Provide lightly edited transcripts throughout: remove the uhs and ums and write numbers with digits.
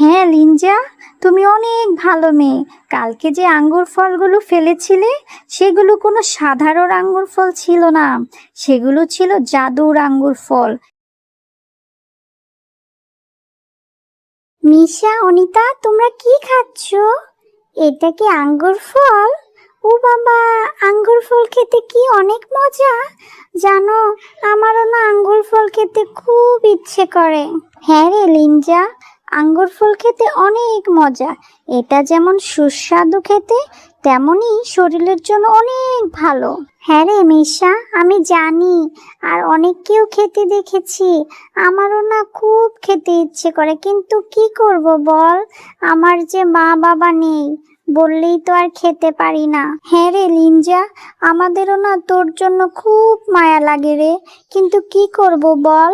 হ্যাঁ লিঞ্জা, তুমি অনেক ভালো মেয়ে। কালকে যে আঙ্গুর ফলগুলো ফেলেছিলে সেগুলো কোনো সাধারণ আঙ্গুর ফল ছিল না, সেগুলো ছিল জাদুর আঙ্গুর ফল। মিশা, অনিতা, তোমরা কি খাচ্ছ? এটা কি আঙ্গুর ফল? ও বাবা, আঙ্গুর ফল খেতে কি অনেক মজা! জানো, আমারও না আঙ্গুর ফল খেতে খুব ইচ্ছে করে। হ্যাঁ রে লিঞ্জা, আঙ্গুর ফল খেতে অনেক মজা। এটা যেমন সুস্বাদু খেতে, তেমনি শরীরের জন্য অনেক ভালো। হ্যাঁ রে মিশা, আমি জানি, আর অনেককেও খেতে দেখেছি। আমারও না খুব খেতে ইচ্ছে করে, কিন্তু কি করব বল, আমার যে মা বাবা নেই, বললেই তো আর খেতে পারি না। হ্যাঁ রে লিঞ্জা, আমাদেরও না তোর জন্য খুব মায়া লাগে রে, কিন্তু কি করব বল,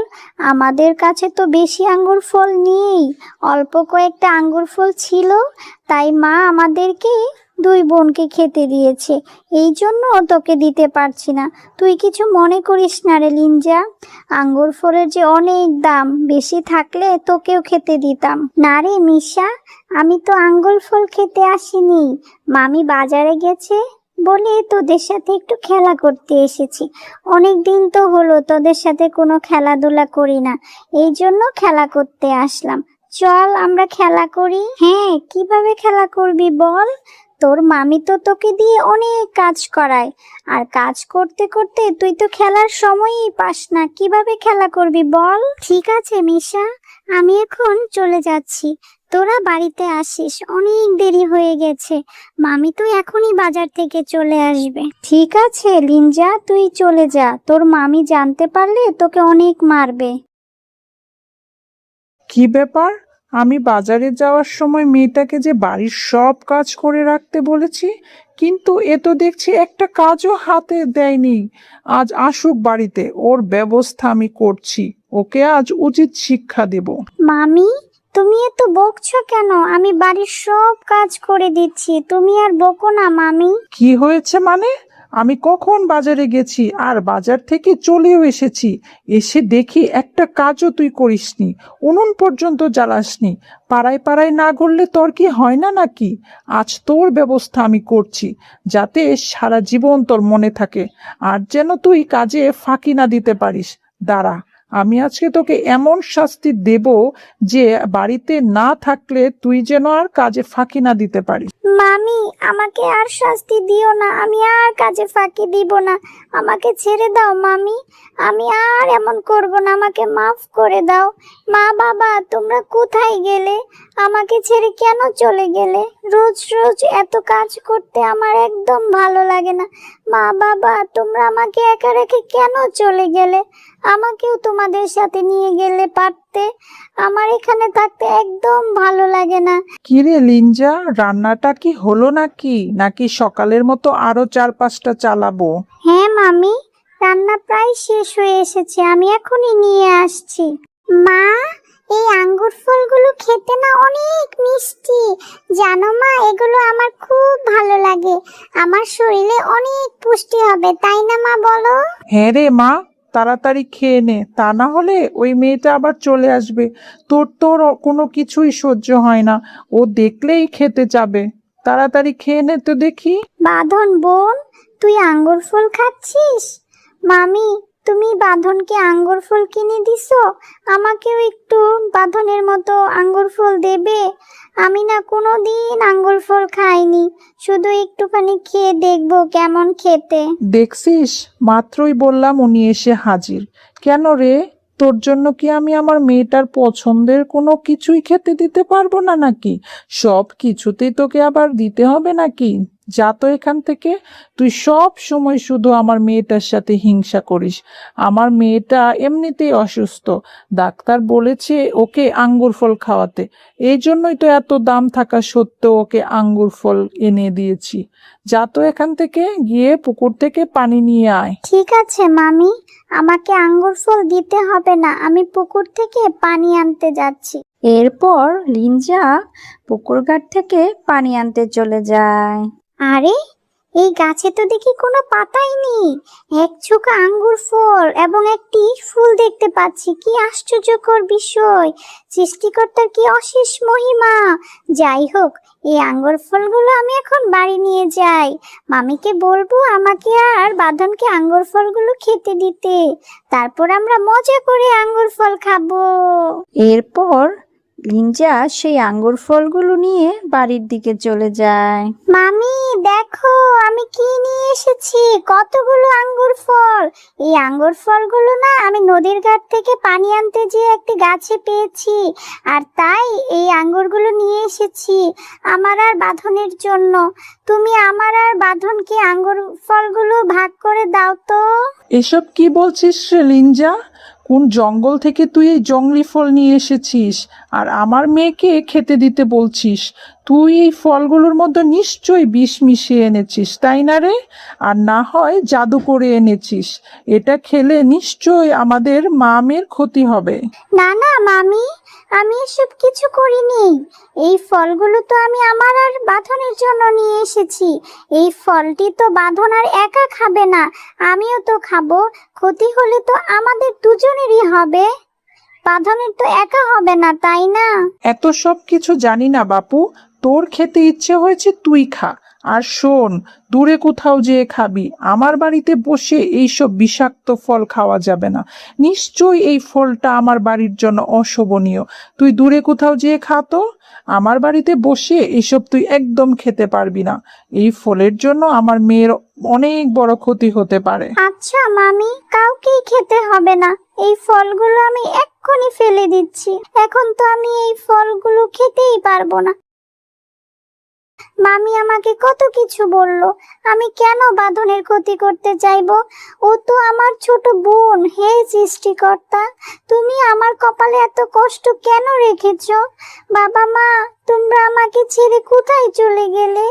আমাদের কাছে তো বেশি আঙ্গুর ফল নেই। অল্প কয়েকটা আঙ্গুর ফল ছিল, তাই মা আমাদেরকে দুই বোনকে খেতে দিয়েছে। এই জন্য তোকে দিতে পারছি না। তুই কিছু মনে করিস না রে লিঞ্জা, আঙ্গুর ফলের যে অনেক দাম, বেশি থাকলে তোকেও খেতে দিতাম। না রে মিশা, আমি তো আঙ্গুর ফল খেতে আসিনি, মামি বাজারে গেছে বলে তোদের সাথে একটু খেলা করতে এসেছি। অনেক দিন তো হলো তোদের সাথে কোনো খেলাধুলা করি না, এই জন্য খেলা করতে আসলাম। চল আমরা খেলা করি। হ্যাঁ, কিভাবে খেলা করবি বল? তোর মামি তো তোকে দিয়ে অনেক কাজ করায়, আর কাজ করতে করতে তুই তো খেলার সময়ই পাস না, কিভাবে খেলা করবি বল? ঠিক আছে মিশা, আমি এখন চলে যাচ্ছি, তোরা বাড়িতে আসিস, অনেক দেরি হয়ে গেছে। মামি তো এখনই বাজার থেকে চলে আসবে। ঠিক আছে লিঞ্জা, তুই চলে যা, তোর মামি জানতে পারলে তোকে অনেক মারবে। কি ব্যাপার? আমি বাজারে যাওয়ার সময় মেয়েটাকে যে বাড়ির সব কাজ করে রাখতে বলেছি, কিন্তু এ তো দেখছি একটা কাজও হাতে দেয়নি। আজ আসুক বাড়িতে, ওর ব্যবস্থা আমি করছি। ওকে আজ উচিত শিক্ষা দেব। মামি, তুমি এত বকছো কেন? আমি বাড়ির সব কাজ করে দিচ্ছি, তুমি আর বকো না মামি। কি হয়েছে মানে? আমি কখন বাজারে গেছি আর বাজার থেকে চলেও এসেছি, এসে দেখি একটা কাজও তুই করিসনি, উনুন পর্যন্ত জ্বালাসনি। পাড়ায় পাড়ায় না ঘুরলে তোর কি হয় না নাকি? আজ তোর ব্যবস্থা আমি করছি, যাতে সারা জীবন তোর মনে থাকে, আর যেন তুই কাজে ফাঁকি না দিতে পারিস। দাঁড়া, আমি আজকে তোকে এমন শাস্তি দেব যে বাড়িতে না থাকলে তুই যেন আর কাজে ফাঁকি না দিতে পারিস। মামি, আমাকে আর শাস্তি দিও না, আমি আর কাজে ফাঁকি দিব না, আমাকে ছেড়ে দাও মামি, আমি আর এমন করব না, আমাকে মাফ করে দাও। মা বাবা, তোমরা কোথায় গেলে? আমাকে ছেড়ে কেন চলে গেলে? রোজ রোজ এত কাজ করতে আমার একদম ভালো লাগে না। মা বাবা, তোমরা আমাকে একা রেখে কেন চলে গেলে? আমাকেও তোমাদের সাথে নিয়ে গেলে পারতে, আমার এখানে থাকতে একদম ভালো লাগে না। কিরে লিঞ্জা, রান্নাটা কি হলো নাকি সকালের মতো আরো 4-5টা চালাবো? হ্যাঁ মামি, রান্না প্রায় শেষ হয়ে এসেছে, আমি এখনই নিয়ে আসছি। মা, এই আঙ্গুর ফলগুলো খেতে না অনেক মিষ্টি, জানো মা, এগুলো আমার খুব ভালো লাগে, আমার শরীরে অনেক পুষ্টি হবে, তাই না মা বলো? হ্যাঁ রে মা, তাড়াতাড়ি খেয়ে নে, তা না হলে ওই মেয়েটা আবার চলে আসবে। তোর কোনো কিছুই সহ্য হয় না, ও দেখলেই খেতে যাবে। তাড়াতাড়ি খেয়ে নে তো দেখি। বাঁধন বোন, তুই আঙ্গুর ফল খাচ্ছিস? মামি, তুমি বাঁধনকে আঙ্গুর ফল কিনে দিছো, আমাকেও একটু বাঁধনের মতো আঙ্গুর ফল দেবে? আমি না কোনোদিন আঙ্গুর ফল খাইনি, শুধু একটুখানি খেয়ে দেখবো কেমন খেতে। দেখছিস, মাত্রই বললাম উনি এসে হাজির। কেন রে, তোর জন্য কি আমি আমার মেয়েটার পছন্দের কোনো কিছুই খেতে দিতে পারবো না নাকি? সব কিছুতেই তোকে আবার দিতে হবে নাকি? যা তো এখান থেকে। তুই সব সময় শুধু আমার মেয়েটার সাথে হিংসা করিস। আমার মেয়েটা এমনিতেই অসুস্থ, ডাক্তার বলেছে ওকে আঙ্গুর ফল খাওয়াতে, এই জন্যই তো এত দাম থাকা সত্ত্বেও ওকে আঙ্গুর ফল এনে দিয়েছি। যা তো এখান থেকে, গিয়ে পুকুর থেকে পানি নিয়ে আয়। ঠিক আছে মামি, আমাকে আঙ্গুর ফল দিতে হবে না, আমি পুকুর থেকে পানি আনতে যাচ্ছি। এরপর লিঞ্জা পুকুর ঘাট থেকে পানি আনতে চলে যায়। আরে, এই গাছে তো দেখি কোনো পাতাই নেই, এক ঝোঁকা আঙ্গুর ফল এবং একটি ফুল দেখতে পাচ্ছি। কি আশ্চর্যকর বিষয়! সৃষ্টিকর্তার কি অশেষ মহিমা! যাই হোক, এই আঙ্গুর ফলগুলো আমি এখন বাড়ি নিয়ে যাই। মামিকে বলবো আমাকে আর বাঁধনকে আঙ্গুর ফলগুলো খেতে দিতে, তারপর আমরা মজা করে আঙ্গুর ফল খাবো। এরপর লিঞ্জা সেই আঙ্গুর ফলগুলো নিয়ে বাড়ির দিকে চলে যায়। মামি দেখো আমি কি নিয়ে এসেছি, কতগুলো আঙ্গুর ফল। এই আঙ্গুর ফলগুলো না আমি নদীর ঘাট থেকে পানি আনতে যেয়ে একটি গাছে পেয়েছি, আর তাই এই আঙ্গুরগুলো নিয়ে এসেছি আমার আর বাঁধনের জন্য। তুমি আমার আর বাঁধনকে আঙ্গুর ফলগুলো ভাগ করে দাও তো। এসব কি বলছিস রে লিঞ্জা? কোন জঙ্গল থেকে তুই এই জংলি ফল নিয়ে এসেছিস আর আমার মেয়েকে খেতে দিতে বলছিস? তুই এই ফলগুলোর মধ্যে নিশ্চয়ই বিষ মিশিয়ে এনেছিস, তাই না রে? আর না হয় জাদু করে এনেছিস। এটা খেলে নিশ্চয়ই আমাদের মামের ক্ষতি হবে। না না মামি, আমি এসব কিছু করিনি। এই ফলগুলো তো আমি আমার আর বাঁধনের জন্য নিয়ে এসেছি। এই ফলটি তো বাঁধন আর একা খাবে না, আমিও তো খাবো। ক্ষতি হলে তো আমাদের দুজনেরই হবে, বাঁধনের তো একা হবে না, তাই না? এত সব কিছু জানি না বাপু, তোর খেতে ইচ্ছে হয়েছে তুই খা। আর শোন, দূরে কোথাও যেয়ে খাবি, আমার বাড়িতে বসে এইসব বিষাক্ত ফল খাওয়া যাবে না। নিশ্চয়ই এই ফলটা আমার বাড়ির জন্য অশোভনীয়। তুই দূরে কোথাও যেয়ে খা তো। আমার বাড়িতে বসে এসব তুই একদম খেতে পারবি না। এই ফলের জন্য আমার মেয়ের অনেক বড় ক্ষতি হতে পারে। আচ্ছা মামি, কাউকেই খেতে হবে না। এই ফলগুলো আমি এক্ষুনি ফেলে দিচ্ছি। এখন তো আমি এই ফলগুলো খেতেই পারবো না। মামি আমাকে কত কিছু বললো, আমি কেন বাঁধনের ক্ষতি করতে চাইবো? ও তো আমার ছোট বোন। হে সৃষ্টিকর্তা, তুমি আমার কপালে এত কষ্ট কেন রেখেছো? বাবা মা, তোমরা আমাকে ছেড়ে কোথায় চলে গেলে?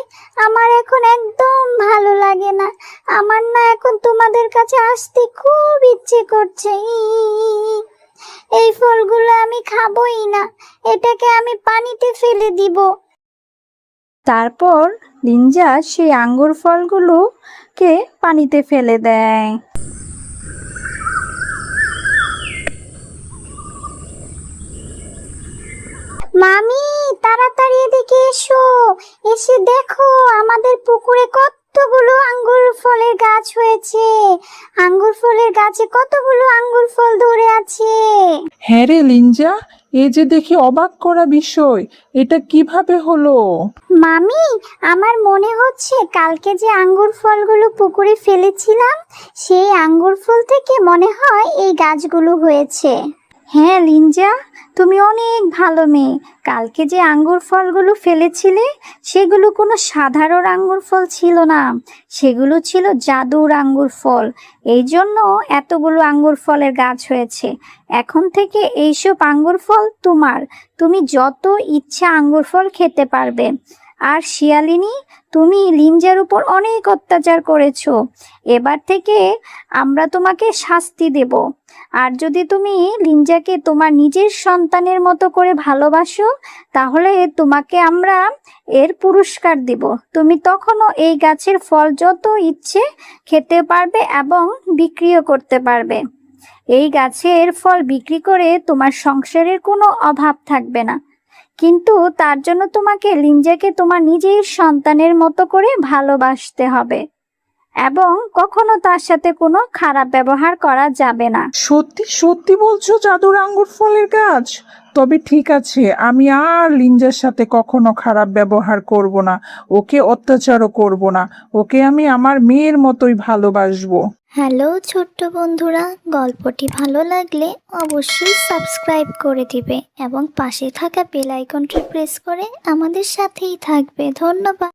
আমার এখন একদম ভালো লাগে না। আমার না এখন তোমাদের কাছে আসতে খুব ইচ্ছে করছে। এই ফলগুলো আমি খাবোই না, এটাকে আমি পানিতে ফেলে দিব। তারপর লিঞ্জা সেই আঙ্গুর ফলগুলোকে পানিতে ফেলে দেয়। মামি তাড়াতাড়ি এদিকে এসো, এসে দেখো আমাদের পুকুরে কতগুলো আঙ্গুর ফলের গাছ হয়েছে। আঙ্গুর ফলের গাছে কতগুলো আঙ্গুর ফল ধরে আছে। হ্যাঁ রে লিঞ্জা, এ যে দেখি অবাক করা বিষয়। এটা কিভাবে হলো? মামি আমার মনে হচ্ছে কালকে যে আঙ্গুর ফলগুলো পুকুরে ফেলেছিলাম, সেই আঙ্গুর ফল থেকে মনে হয় এই গাছগুলো হয়েছে। হ্যাঁ লিঞ্জা, তুমি অনেক ভালো মেয়ে। কালকে যে আঙ্গুর ফলগুলো ফেলেছিলে সেগুলো কোনো সাধারণ আঙ্গুর ফল ছিল না, সেগুলো ছিল জাদুর আঙ্গুর ফল। এই জন্য এতগুলো আঙ্গুর ফলের গাছ হয়েছে। এখন থেকে এইসব আঙ্গুর ফল তোমার, তুমি যত ইচ্ছা আঙ্গুর ফল খেতে পারবে। আর শিয়ালিনী, তুমি লিঞ্জার উপর অনেক অত্যাচার করেছো, এবার থেকে আমরা তোমাকে শাস্তি দেব। আর যদি তুমি লিঞ্জাকে তোমার নিজের সন্তানের মতো করে ভালোবাসো, তাহলে তোমাকে আমরা এর পুরস্কার দেব। তুমি তখনও এই গাছের ফল যত ইচ্ছে খেতে পারবে এবং বিক্রিও করতে পারবে। এই গাছের ফল বিক্রি করে তোমার সংসারের কোনো অভাব থাকবে না। কিন্তু তার জন্য তোমাকে লিঞ্জাকে তোমার নিজের সন্তানের মতো করে ভালোবাসতে হবে এবং কখনো তার সাথে কোনো খারাপ ব্যবহার করা যাবে না। সত্যি সত্যি বলছো জাদুর আঙ্গুর ফলের গাছ? তবে ঠিক আছে, আমি আর লিঞ্জার সাথে কখনো খারাপ ব্যবহার করব না, ওকে অত্যাচারও করব না। ওকে আমি আমার মেয়ের মতোই ভালোবাসবো। হ্যালো ছোট্ট বন্ধুরা, গল্পটি ভালো লাগলে অবশ্যই সাবস্ক্রাইব করে দিবে এবং পাশে থাকা বেল আইকনটি প্রেস করে আমাদের সাথেই থাকবে। ধন্যবাদ।